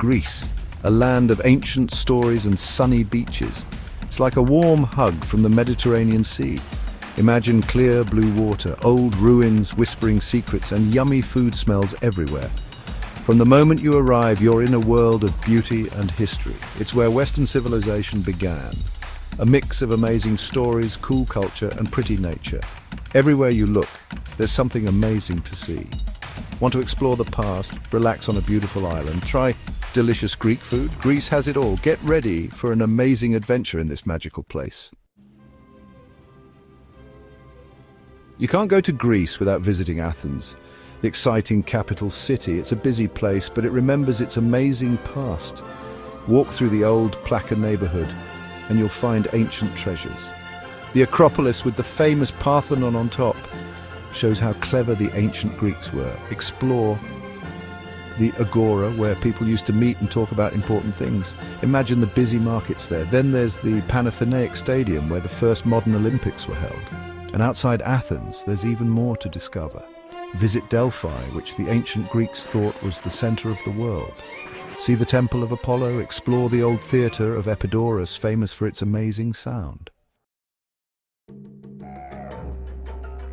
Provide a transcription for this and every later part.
Greece, a land of ancient stories and sunny beaches. It's like a warm hug from the Mediterranean Sea. Imagine clear blue water, old ruins whispering secrets, and yummy food smells everywhere. From the moment you arrive, you're in a world of beauty and history. It's where Western civilization began. A mix of amazing stories, cool culture, and pretty nature. Everywhere you look, there's something amazing to see. Want to explore the past, relax on a beautiful island, try delicious Greek food? Greece has it all. Get ready for an amazing adventure in this magical place. You can't go to Greece without visiting Athens, the exciting capital city. It's a busy place, but it remembers its amazing past. Walk through the old Plaka neighborhood, and you'll find ancient treasures. The Acropolis with the famous Parthenon on top shows how clever the ancient Greeks were. Explore the Agora, where people used to meet and talk about important things. Imagine the busy markets there. Then there's the Panathenaic Stadium, where the first modern Olympics were held. And outside Athens, there's even more to discover. Visit Delphi, which the ancient Greeks thought was the center of the world. See the Temple of Apollo, explore the old theater of Epidaurus, famous for its amazing sound.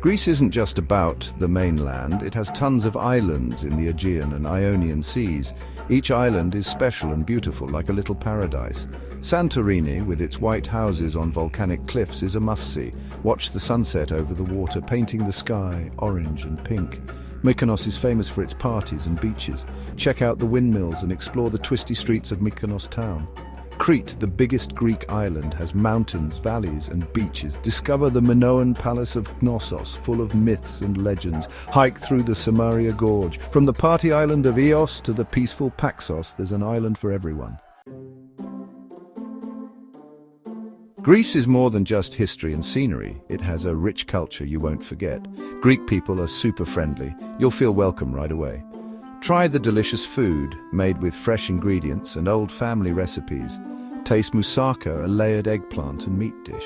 Greece isn't just about the mainland, it has tons of islands in the Aegean and Ionian seas. Each island is special and beautiful, like a little paradise. Santorini, with its white houses on volcanic cliffs, is a must-see. Watch the sunset over the water, painting the sky orange and pink. Mykonos is famous for its parties and beaches. Check out the windmills and explore the twisty streets of Mykonos town. Crete, the biggest Greek island, has mountains, valleys, and beaches. Discover the Minoan Palace of Knossos, full of myths and legends. Hike through the Samaria Gorge. From the party island of Ios to the peaceful Paxos, there's an island for everyone. Greece is more than just history and scenery. It has a rich culture you won't forget. Greek people are super friendly. You'll feel welcome right away. Try the delicious food made with fresh ingredients and old family recipes. Taste moussaka, a layered eggplant and meat dish.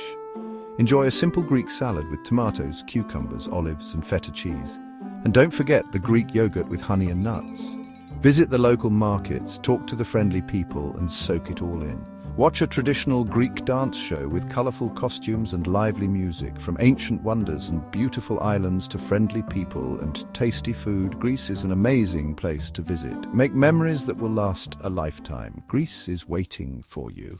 Enjoy a simple Greek salad with tomatoes, cucumbers, olives, and feta cheese. And don't forget the Greek yogurt with honey and nuts. Visit the local markets, talk to the friendly people, and soak it all in. Watch a traditional Greek dance show with colorful costumes and lively music. From ancient wonders and beautiful islands to friendly people and tasty food, Greece is an amazing place to visit. Make memories that will last a lifetime. Greece is waiting for you.